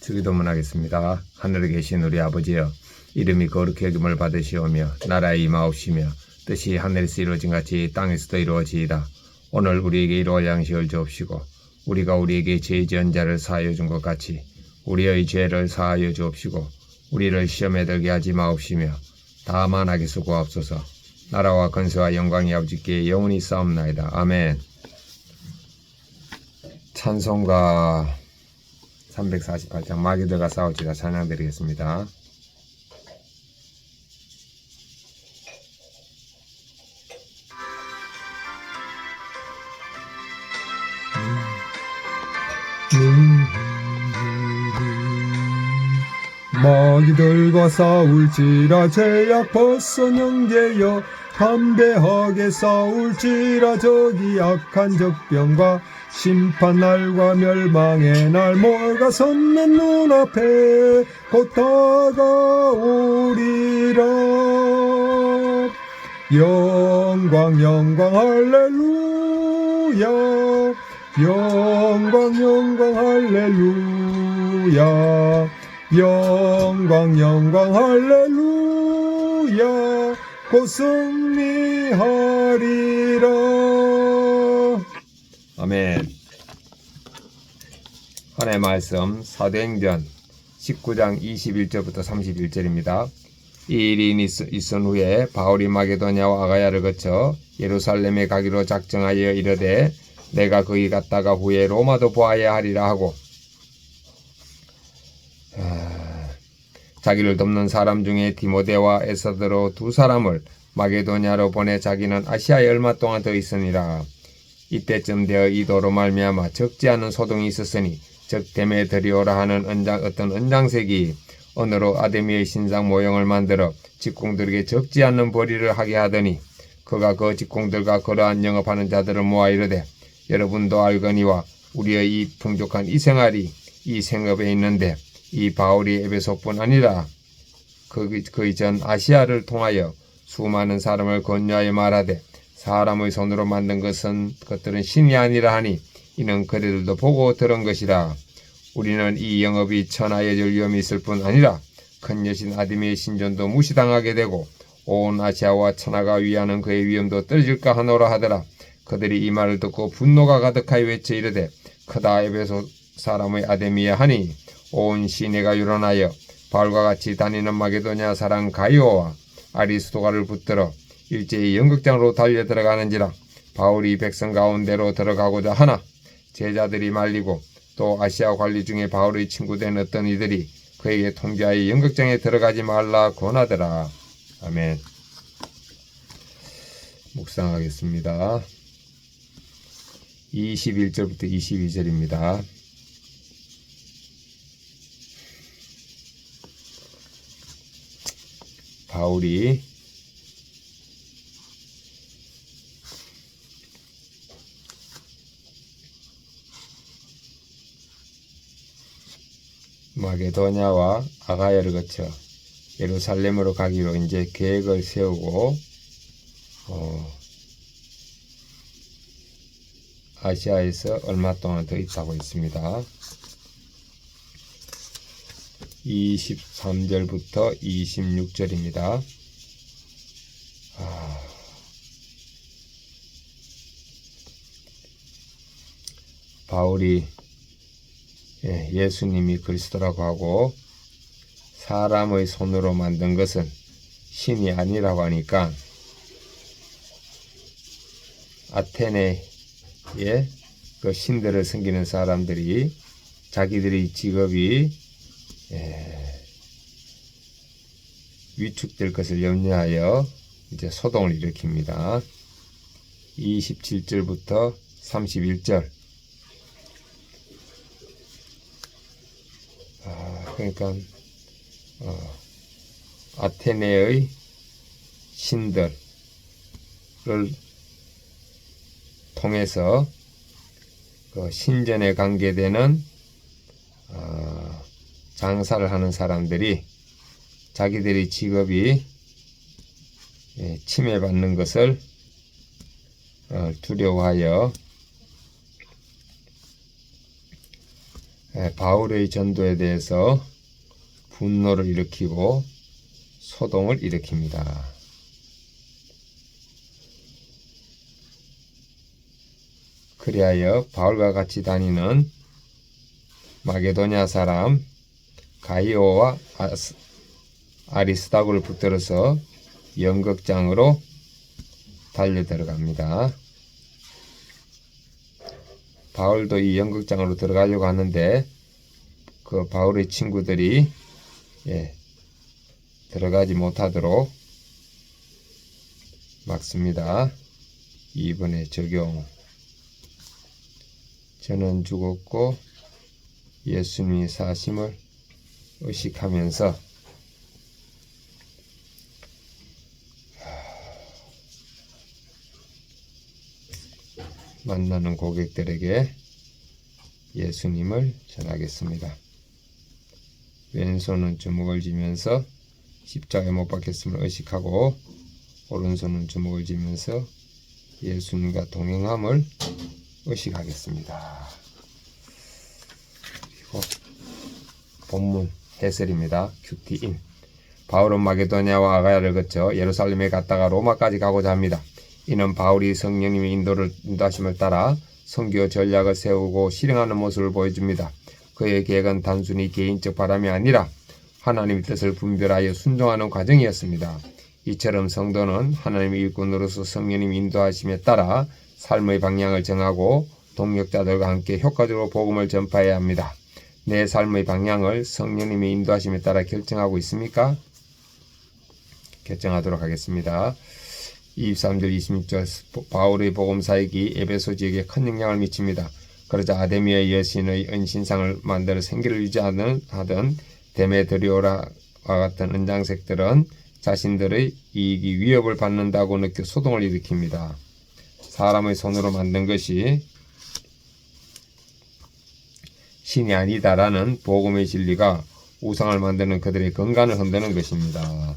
주기도문 하겠습니다. 하늘에 계신 우리 아버지여, 이름이 거룩히 여김을 받으시오며 나라의 임하옵시며 뜻이 하늘에서 이루어진 같이 땅에서도 이루어지이다. 오늘 우리에게 일용할 양식을 주옵시고 우리가 우리에게 죄 지은 자를 사하여 준 것 같이 우리의 죄를 사하여 주옵시고 우리를 시험에 들게 하지 마옵시며 다만 악에서 구하옵소서. 나라와 권세와 영광이 아버지께 영원히 싸움나이다. 아멘. 찬송가 348장 마귀들과 싸우지라 찬양드리겠습니다. 마귀들과 싸울지라 제약 벗어 영제여 담대하게 싸울지라 저기 악한 적병과 심판날과 멸망의 날 뭐가 섰는 눈앞에 곧 다가오리라. 영광 영광 할렐루야. 영광 영광 할렐루야. 영광 영광 할렐루야. 곧 승리하리라. 아멘. 하나님의 말씀 사도행전 19장 21절부터 31절입니다. 이 일이 있은 후에 바울이 마게도냐와 아가야를 거쳐 예루살렘에 가기로 작정하여 이르되 내가 거기 갔다가 후에 로마도 보아야 하리라 하고, 자기를 돕는 사람 중에 디모데와 에사드로 두 사람을 마게도냐로 보내 자기는 아시아에 얼마 동안 더 있으니라. 이때쯤 되어 이도로 말미암아 적지 않은 소동이 있었으니 즉 데메드리오라 하는 어떤 은장색이 언어로 아데미의 신상 모형을 만들어 직공들에게 적지 않는 벌이를 하게 하더니 그가 그 직공들과 그러한 영업하는 자들을 모아 이르되 여러분도 알거니와 우리의 이 풍족한 이 생활이 이 생업에 있는데 이 바울이 에베소뿐 아니라 그 이전 아시아를 통하여 수많은 사람을 권유하여 말하되 사람의 손으로 만든 것들은 신이 아니라 하니 이는 그들도 보고 들은 것이라. 우리는 이 영업이 천하에 위험이 있을 뿐 아니라 큰 여신 아데미의 신전도 무시당하게 되고 온 아시아와 천하가 위하는 그의 위엄도 떨어질까 하노라 하더라. 그들이 이 말을 듣고 분노가 가득하여 외쳐 이르되 크다 에베소 사람의 아데미야 하니 온 시내가 유론하여 바울과 같이 다니는 마게도냐 사람 가이오와 아리스도가를 붙들어 일제히 연극장으로 달려 들어가는지라. 바울이 백성 가운데로 들어가고자 하나 제자들이 말리고 또 아시아 관리 중에 바울의 친구된 어떤 이들이 그에게 통지하여 연극장에 들어가지 말라 권하더라. 아멘. 묵상하겠습니다. 21절부터 22절입니다. 바울이 마게도냐와 아가야를 거쳐 예루살렘으로 가기로 이제 계획을 세우고 아시아에서 얼마 동안 더 있다고 했습니다. 23절부터 26절입니다. 바울이 예수님이 그리스도라고 하고 사람의 손으로 만든 것은 신이 아니라고 하니까 아테네의 그 신들을 섬기는 사람들이 자기들의 직업이 위축될 것을 염려하여 이제 소동을 일으킵니다. 27절부터 31절. 그러니까 아테네의 신들을 통해서 그 신전에 관계되는 장사를 하는 사람들이 자기들의 직업이 침해받는 것을 두려워하여 바울의 전도에 대해서 분노를 일으키고 소동을 일으킵니다. 그리하여 바울과 같이 다니는 마게도냐 사람 가이오와 아리스다고를 붙들어서 연극장으로 달려 들어갑니다. 바울도 이 연극장으로 들어가려고 하는데 그 바울의 친구들이 들어가지 못하도록 막습니다. 2번의 적용. 저는 죽었고 예수님이 사심을 의식하면서 만나는 고객들에게 예수님을 전하겠습니다. 왼손은 주먹을 쥐면서 십자가에 못 박혔음을 의식하고 오른손은 주먹을 쥐면서 예수님과 동행함을 의식하겠습니다. 그리고 본문 해설입니다. 큐티인. 바울은 마게도냐와 아가야를 거쳐 예루살렘에 갔다가 로마까지 가고자 합니다. 이는 바울이 성령님의 인도하심을 따라 선교 전략을 세우고 실행하는 모습을 보여줍니다. 그의 계획은 단순히 개인적 바람이 아니라 하나님의 뜻을 분별하여 순종하는 과정이었습니다. 이처럼 성도는 하나님의 일꾼으로서 성령님 인도하심에 따라 삶의 방향을 정하고 동역자들과 함께 효과적으로 복음을 전파해야 합니다. 내 삶의 방향을 성령님의 인도하심에 따라 결정하고 있습니까? 결정하도록 하겠습니다. 23절 26절 바울의 복음 사역이 에베소 지역에 큰 영향을 미칩니다. 그러자 아데미의 여신의 은신상을 만들어 생계를 유지하던 데메드리오와 같은 은장색들은 자신들의 이익이 위협을 받는다고 느껴 소동을 일으킵니다. 사람의 손으로 만든 것이 신이 아니다라는 복음의 진리가 우상을 만드는 그들의 건강을 흔드는 것입니다.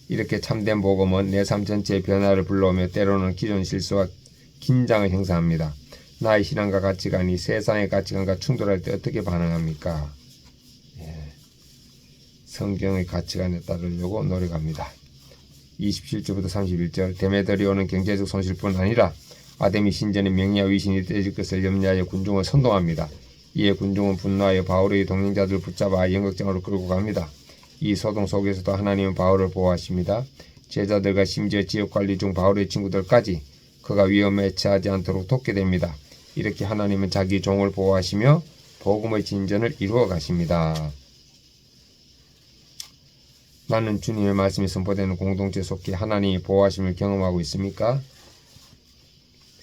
이렇게 참된 복음은 내 삶 전체의 변화를 불러오며 때로는 기존 실수와 긴장을 형성합니다. 나의 신앙과 가치관이 세상의 가치관과 충돌할 때 어떻게 반응합니까? 성경의 가치관에 따르려고 노력합니다. 27절부터 31절 데메드리오는 경제적 손실뿐 아니라 아데미 신전의 명예와 위신이 떼질 것을 염려하여 군중을 선동합니다. 이에 군중은 분노하여 바울의 동행자들을 붙잡아 연극장으로 끌고 갑니다. 이 소동 속에서도 하나님은 바울을 보호하십니다. 제자들과 심지어 지역관리 중 바울의 친구들까지 그가 위험에 처하지 않도록 돕게 됩니다. 이렇게 하나님은 자기 종을 보호하시며 복음의 진전을 이루어 가십니다. 나는 주님의 말씀이 선포되는 공동체에 속해 하나님의 보호하심을 경험하고 있습니까?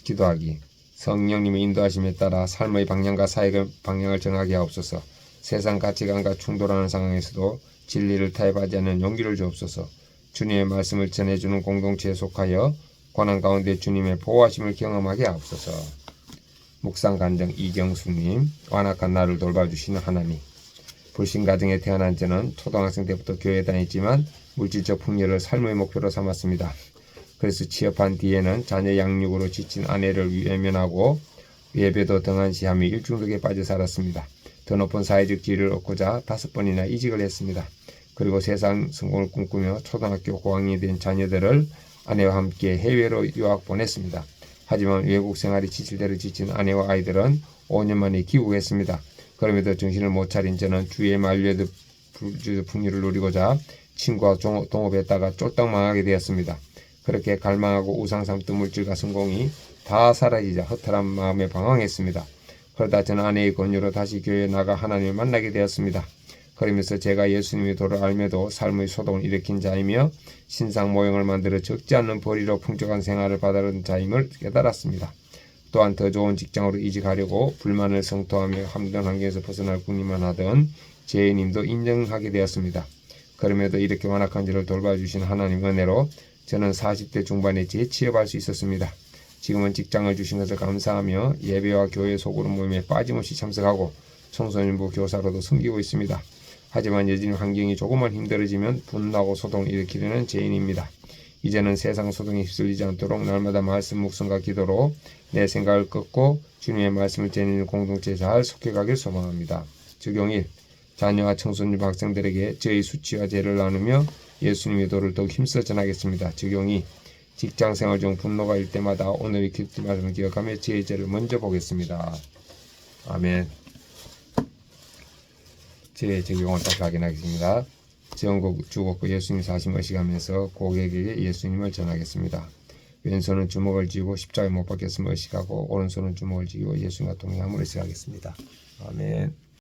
기도하기. 성령님의 인도하심에 따라 삶의 방향과 사역의 방향을 정하게 하옵소서. 세상 가치관과 충돌하는 상황에서도 진리를 타협하지 않는 용기를 주옵소서. 주님의 말씀을 전해주는 공동체에 속하여 고난 가운데 주님의 보호하심을 경험하게 하옵소서. 묵상 간증 이경수님. 완악한 나를 돌봐주시는 하나님. 불신 가정에 태어난 저는 초등학생 때부터 교회에 다녔지만 물질적 풍요를 삶의 목표로 삼았습니다. 그래서 취업한 뒤에는 자녀 양육으로 지친 아내를 외면하고 예배도 등한시하며 일중독에 빠져 살았습니다. 더 높은 사회적 지위를 얻고자 5번이나 이직을 했습니다. 그리고 세상 성공을 꿈꾸며 초등학교 고학년이 된 자녀들을 아내와 함께 해외로 유학 보냈습니다. 하지만 외국 생활이 지칠대로 지친 아내와 아이들은 5년 만에 귀국했습니다. 그럼에도 정신을 못 차린 저는 주의 만류에도 풍요를 누리고자 친구와 동업했다가 쫄딱 망하게 되었습니다. 그렇게 갈망하고 우상 삼던 물질과 성공이 다 사라지자 허탈한 마음에 방황했습니다. 그러다 저는 아내의 권유로 다시 교회에 나가 하나님을 만나게 되었습니다. 그러면서 제가 예수님의 도를 알며도 삶의 소동을 일으킨 자이며 신상 모형을 만들어 적지 않는 벌이로 풍족한 생활을 받아온 자임을 깨달았습니다. 또한 더 좋은 직장으로 이직하려고 불만을 성토하며 힘든 환경에서 벗어날 궁리만 하던 제님도 인정하게 되었습니다. 그럼에도 이렇게 완악한 저를 돌봐주신 하나님 은혜로 저는 40대 중반에 재취업할 수 있었습니다. 지금은 직장을 주신 것을 감사하며 예배와 교회 소그룹 모임에 빠짐없이 참석하고 청소년부 교사로도 섬기고 있습니다. 하지만 여전히 환경이 조금만 힘들어지면 분노하고 소동을 일으키려는 죄인입니다. 이제는 세상 소동에 휩쓸리지 않도록 날마다 말씀 묵상과 기도로 내 생각을 꺾고 주님의 말씀을 전하는 공동체에 잘 속해가길 소망합니다. 적용 1. 자녀와 청소년 학생들에게 저희 수치와 죄를 나누며 예수님의 도를 더욱 힘써 전하겠습니다. 적용 2. 직장생활 중 분노가 일 때마다 오늘의 기도 말씀을 기억하며 저의 죄를 먼저 보겠습니다. 아멘. 제 적용을 다시 확인하겠습니다. 전국 주곡구 예수님 사심 의식하면서 고객에게 예수님을 전하겠습니다. 왼손은 주먹을 쥐고 십자가에 못 박혔음을 의식하고 오른손은 주먹을 쥐고 예수님과 동행함을 의식하겠습니다. 아멘.